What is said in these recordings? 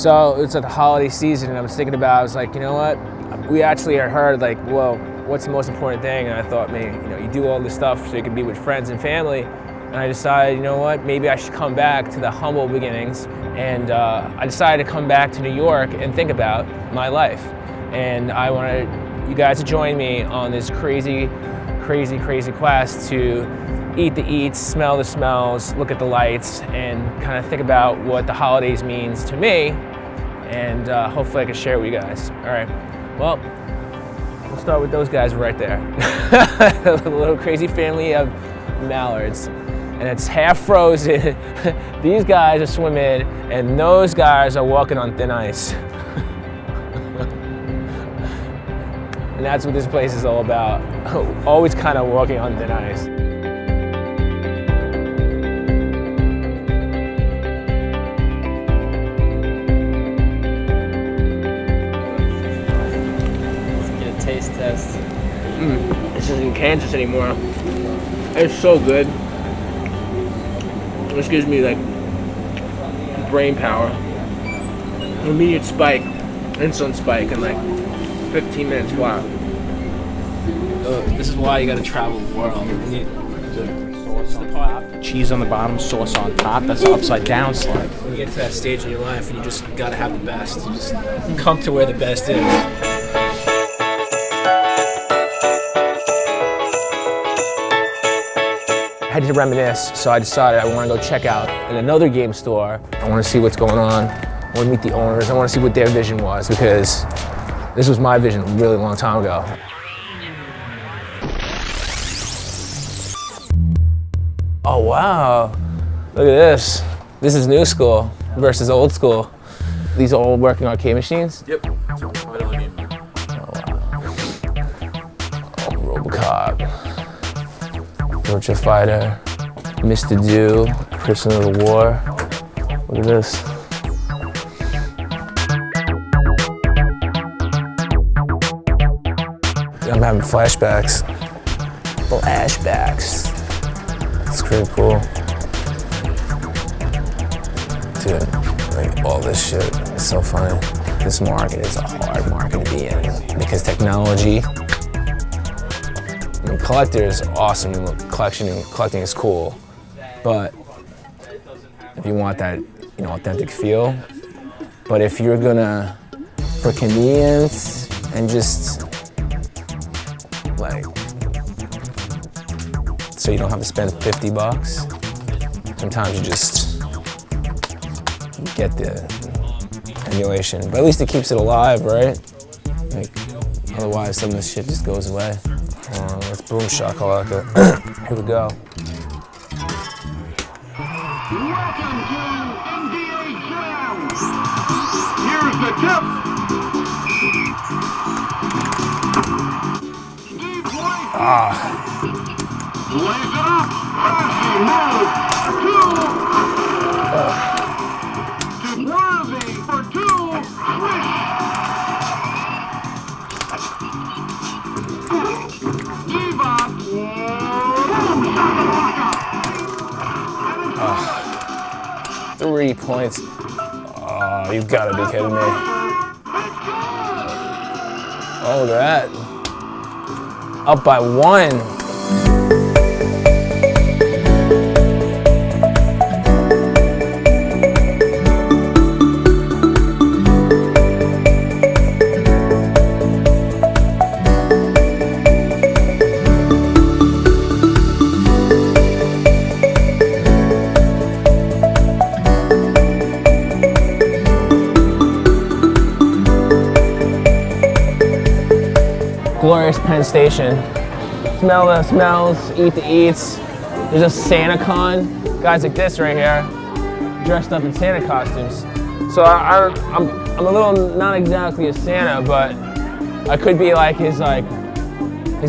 So it's like the holiday season, and I was thinking about, I was like, you know what? We actually had heard like, well, what's the most important thing? And I thought, maybe, you know, you do all this stuff so you can be with friends and family. And I decided, you know what? Maybe I should come back to the humble beginnings. And I decided to come back to New York and think about my life. And I wanted you guys to join me on this crazy quest to eat the eats, smell the smells, look at the lights, and kind of think about what the holidays means to me. And hopefully I can share it with you guys. All right, well, we'll start with those guys right there. A little crazy family of mallards. And it's half frozen. These guys are swimming, and those guys are walking on thin ice. And that's what this place is all about. Always kind of walking on thin ice. Let's get a taste test. This isn't in Kansas anymore. It's so good. This gives me like brain power. Immediate spike, insulin spike in like 15 minutes flat. This is why you gotta travel the world. Sauce on top, cheese on the bottom, sauce on top. That's the upside down slide. When you get to that stage in your life and you just gotta have the best. You just come to where the best is. I had to reminisce, so I decided I want to go check out in another game store. I want to see what's going on. I want to meet the owners. I want to see what their vision was, because this was my vision a really long time ago. Oh wow, look at this. This is new school versus old school. These are all working arcade machines? Yep. Oh Robocop. Virtua Fighter, Mr. Do, Prisoner of the War. Look at this. I'm having flashbacks. It's pretty cool. Dude, like all this shit is so funny. This market is a hard market to be in because technology, I mean, collectors are awesome. Collecting is cool, but if you want that, you know, authentic feel. But if you're gonna, for convenience and just like, so you don't have to spend $50, sometimes you just get the emulation. But at least it keeps it alive, right? Like, otherwise some of this shit just goes away. Let's boom shakalaka. Here we go. Welcome to NBA Jam. Here's the tip. Steve White. Lays it up. Flashy move. To Worthy for two. Swish. Diva. Boom. 3 points. Oh, you gotta be kidding me. Oh, look at that. Up by 1. Glorious Penn Station. Smell the smells, eat the eats. There's a Santa con. Guys like this right here, dressed up in Santa costumes. So I'm a little, not exactly a Santa, but I could be like his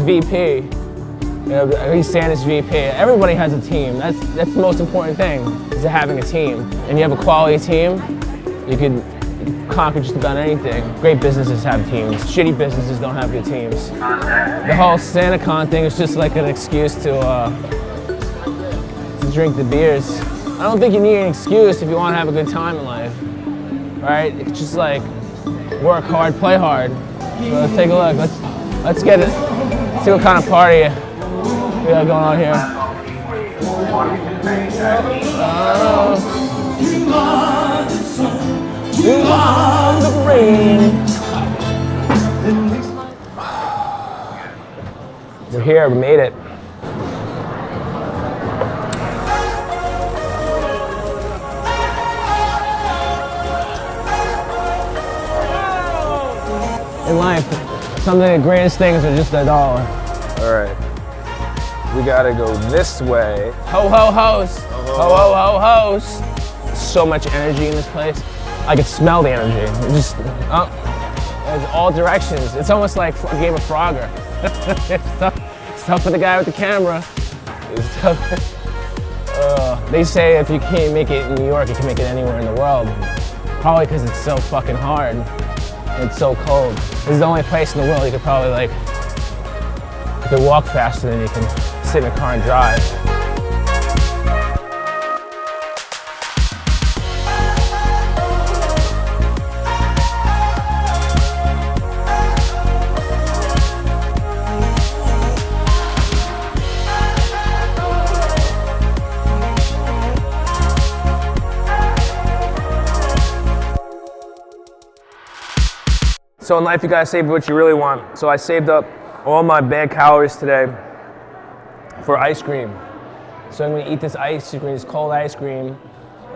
VP. You know, he's Santa's VP. Everybody has a team. That's the most important thing, is having a team. And you have a quality team, you can conquer just about anything. Great businesses have teams. Shitty businesses don't have good teams. The whole SantaCon thing is just like an excuse to drink the beers. I don't think you need an excuse if you want to have a good time in life. right? It's just like work hard, play hard. So let's take a look. Let's get it. Let's see what kind of party we got going on here. You love the rain. We're here. We made it. In life, some of the greatest things are just $1. All right. We gotta go this way. Ho ho hos. Ho ho ho hos. So much energy in this place. I can smell the energy. It just it's all directions. It's almost like a game of Frogger. It's tough for the guy with the camera. It's tough. They say if you can't make it in New York, you can make it anywhere in the world. Probably because it's so fucking hard. It's so cold. This is the only place in the world you could probably you could walk faster than you can sit in a car and drive. So in life, you gotta save what you really want. So I saved up all my bad calories today for ice cream. So I'm gonna eat this ice cream, this cold ice cream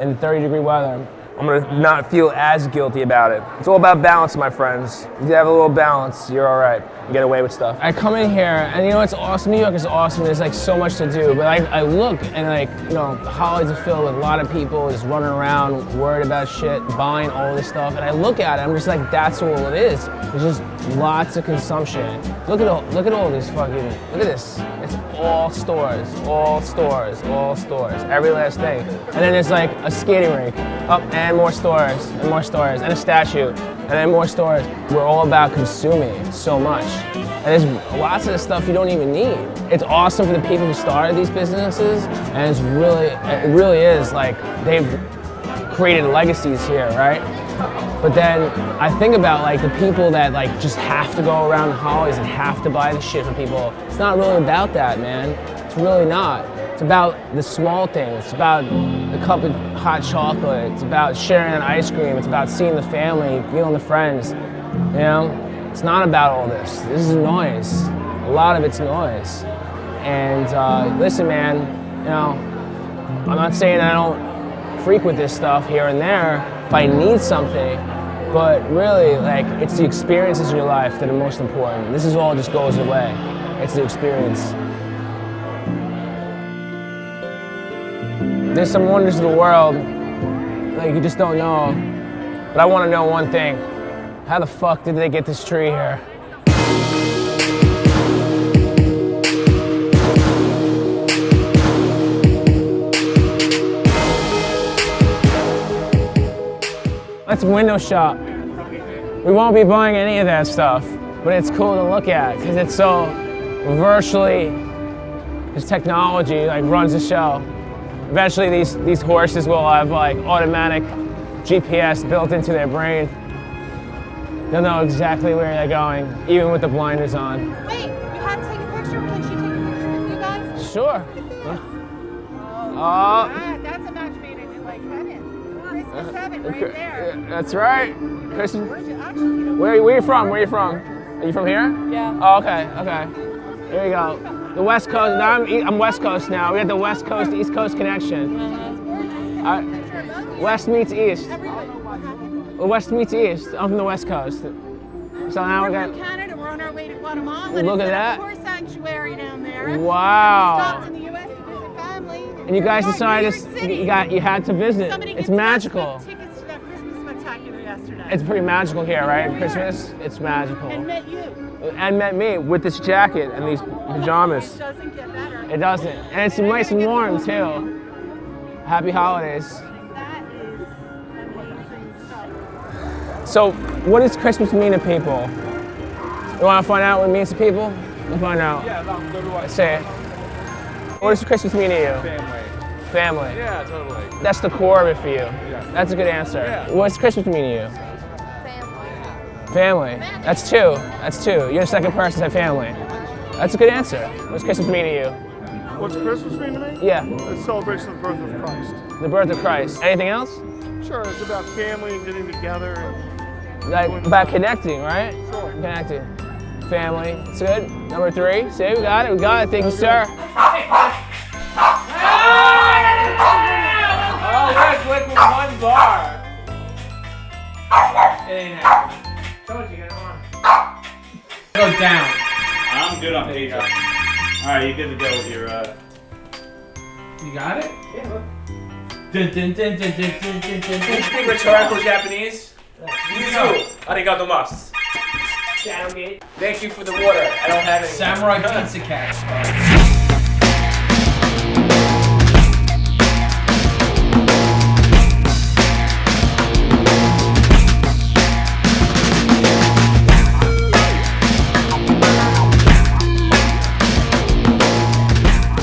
in 30-degree weather. I'm gonna not feel as guilty about it. It's all about balance, my friends. If you have a little balance, you're all right. You get away with stuff. I come in here and you know what's awesome? New York is awesome. There's like so much to do, but I look and the holidays are filled with a lot of people just running around worried about shit, buying all this stuff. And I look at it, I'm just like, that's all it is. There's just lots of consumption. Look at all these fucking, look at this. It's all stores, all stores, all stores, every last thing. And then there's like a skating rink, and more stores, and a statue, and then more stores. We're all about consuming so much. And there's lots of the stuff you don't even need. It's awesome for the people who started these businesses, and it really is like they've created legacies here, right? But then I think about like the people that like just have to go around the holidays and have to buy the shit for people. It's not really about that, man. It's really not. It's about the small things. It's about the cup of hot chocolate. It's about sharing an ice cream. It's about seeing the family, feeling the friends. You know, it's not about all this. This is noise. A lot of it's noise. And listen, man, you know, I'm not saying I don't frequent this stuff here and there if I need something, but really, like, it's the experiences in your life that are most important. This is all just goes away. It's the experience. There's some wonders of the world that you just don't know, but I want to know one thing. How the fuck did they get this tree here? Let's window shop. We won't be buying any of that stuff, but it's cool to look at because it's so virtually, this technology like runs the show. Eventually these horses will have like automatic GPS built into their brain. They'll know exactly where they're going, even with the blinders on. Wait, you had to take a picture. Can she take a picture with you guys? Sure. That's a match made in like heaven. Christmas heaven right there. That's right. Christmas. Where'd you actually, you know, Where are you from? Where are you from? Are you from here? Yeah. Oh, okay. Here we go. The West Coast. Now I'm West Coast now. We got the West Coast East Coast connection. West meets East. Well, West meets East. I'm from the West Coast. So now we're we from got. Canada. We're on our way to Guatemala. Look at It's that. a horse sanctuary down there. Wow. We stopped in the U.S. to visit family. And you guys New decided York City. you had to visit. Somebody It's gave us magical. tickets to that Christmas spectacular yesterday. It's pretty magical here, right? Christmas. It's magical. And met you. And met me with this jacket and these pajamas. It doesn't get better. It doesn't. And it's nice and warm too. Happy holidays. That is amazing stuff. So, what does Christmas mean to people? You want to find out what it means to people? We'll find out. Yeah, no, go to what? Say it. What does Christmas mean to you? Family. Family. Yeah, totally. That's the core of it for you. That's a good answer. Yeah. What's Christmas mean to you? Family. That's two. That's two. You're the second person to say family. That's a good answer. What's Christmas mean to you? What's Christmas mean to me? Yeah. The celebration of the birth of Christ. The birth of Christ. Anything else? Sure, it's about family and getting together. Like about connecting, right? Sure. Connecting. Family. It's good. Number 3. See, we got it. We got it. Thank you, sir. Oh, look, with one bar. It ain't happening. Told you, get it on. Go down. I'm good on Pedro. Alright, you're good to go with your, You got it? Yeah, look. Dun, dun, dun, dun, dun, dun, dun, dun, dun. Speak rhetorical Japanese. Yuzu. Arigato mas. Thank you for the water. I don't have any. Samurai pizza cat.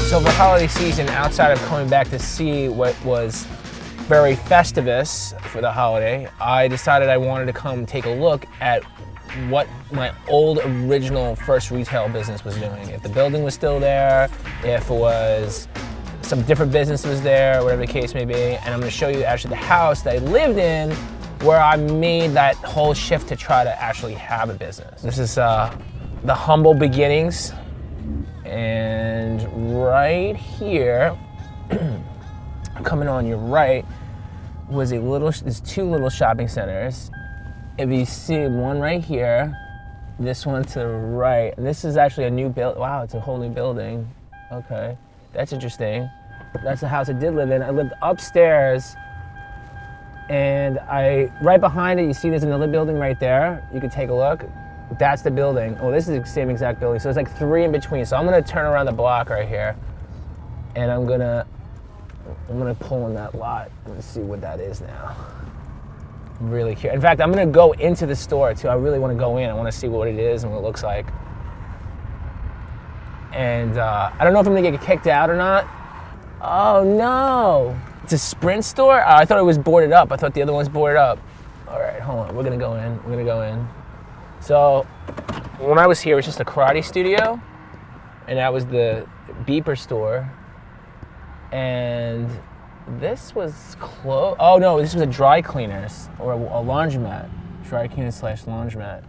So for holiday season, outside of coming back to see what was very festivus for the holiday, I decided I wanted to come take a look at what my old original first retail business was doing. If the building was still there, if it was some different business was there, whatever the case may be. And I'm gonna show you actually the house that I lived in where I made that whole shift to try to actually have a business. This is the humble beginnings. And right here, coming on your right, was there's 2 little shopping centers. If you see one right here, this one to the right, this is actually a new build. Wow, it's a whole new building. Okay, that's interesting. That's the house I did live in. I lived upstairs, and right behind it, you see there's another building right there. You can take a look. That's the building. Oh, this is the same exact building. So it's like 3 in between. So I'm gonna turn around the block right here, and I'm gonna pull in that lot and see what that is now. I'm really curious. In fact, I'm gonna go into the store too. I really wanna go in. I wanna see what it is and what it looks like. And I don't know if I'm gonna get kicked out or not. Oh no, it's a Sprint store? Oh, I thought it was boarded up. I thought the other one's boarded up. All right, hold on, we're gonna go in. So when I was here, it was just a karate studio, and that was the beeper store. And this was closed. Oh no, this was a dry cleaners or a laundromat. Dry cleaners / laundromat.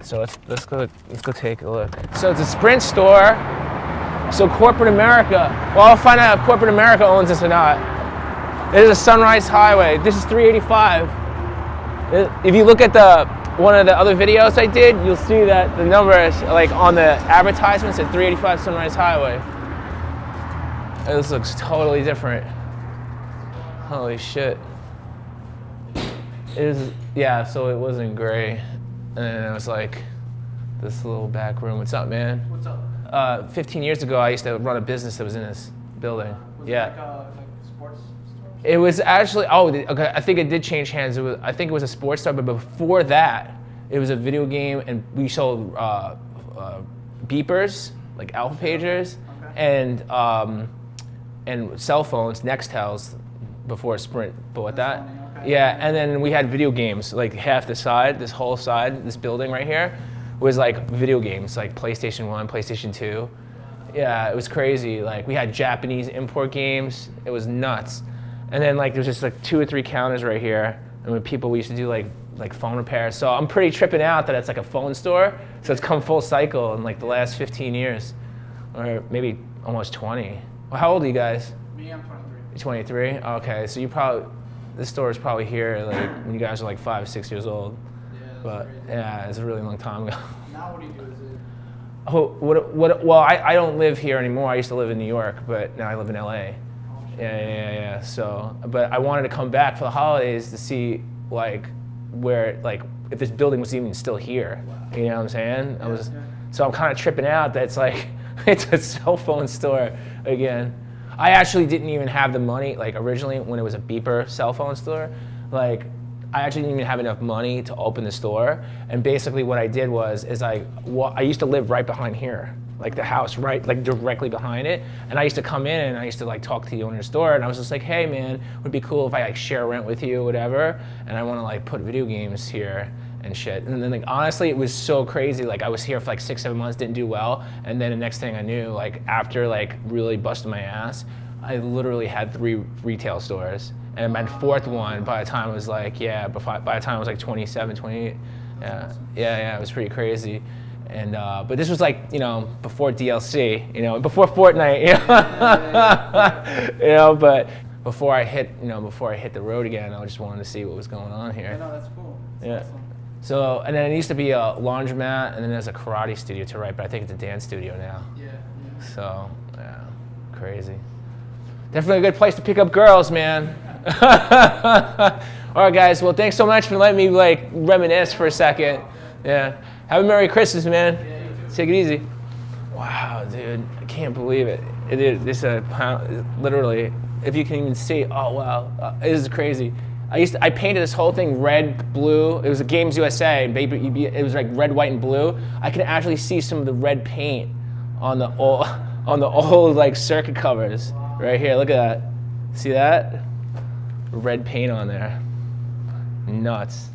So let's go take a look. So it's a Sprint store. So corporate America. Well, I'll find out if corporate America owns this or not. This is a Sunrise Highway. This is 385. If you look at one of the other videos I did, you'll see that the number is like on the advertisements at 385 Sunrise Highway. This looks totally different. Holy shit. Yeah, so it wasn't gray. And then it was like this little back room. What's up, man? What's up? 15 years ago, I used to run a business that was in this building. Was Yeah. it like a sports store? It was actually, okay, I think it did change hands. I think it was a sports store, but before that, it was a video game, and we sold beepers, like alpha pagers, and cell phones, Nextels, before Sprint bought that. Okay. Yeah, and then we had video games, like half the side, this whole side, this building right here, was like video games, like PlayStation 1, PlayStation 2. Yeah, it was crazy. Like we had Japanese import games. It was nuts. And then like there's just like 2 or 3 counters right here, and when we used to do like phone repairs. So I'm pretty tripping out that it's like a phone store. So it's come full cycle in like the last 15 years, or maybe almost 20. Well, how old are you guys? Me, I'm 23. You're 23? Okay, so this store is probably here like when you guys are like 5 or 6 years old. Yeah, that's But crazy. yeah, it's a really long time ago. Now what do you do? Is it? Well, I don't live here anymore. I used to live in New York, but now I live in LA. Yeah. So, but I wanted to come back for the holidays to see like where, like if this building was even still here. You know what I'm saying? So I'm kind of tripping out that it's like it's a cell phone store again. I actually didn't even have the money, like originally when it was a beeper cell phone store. Like I actually didn't even have enough money to open the store. And basically what I did was, I used to live right behind here, like the house right, like directly behind it. And I used to come in and I used to like talk to the owner of the store, and I was just like, hey man, would it be cool if I like share rent with you or whatever? And I want to like put video games here and shit. And then like honestly, it was so crazy. Like I was here for like 6-7 months, didn't do well. And then the next thing I knew, like after like really busting my ass, I literally had 3 retail stores. And my 4th one, by the time it was like, by the time I was like 27, 28, it was pretty crazy. And but this was like, you know, before DLC, you know, before Fortnite, you know, you know, but before I hit the road again, I just wanted to see what was going on here. No, that's cool. That's awesome. So, and then it used to be a laundromat, and then there's a karate studio to right, but I think it's a dance studio now. Yeah. So, yeah, crazy. Definitely a good place to pick up girls, man. All right, guys. Well, thanks so much for letting me like reminisce for a second. Yeah. Have a Merry Christmas, man. Take it easy. Wow, dude, I can't believe it. This literally, if you can even see. Oh wow, this is crazy. I painted this whole thing red, blue. It was a Games USA. It was like red, white, and blue. I can actually see some of the red paint on the old like circuit covers right here. Look at that. See that? Red paint on there. Nuts.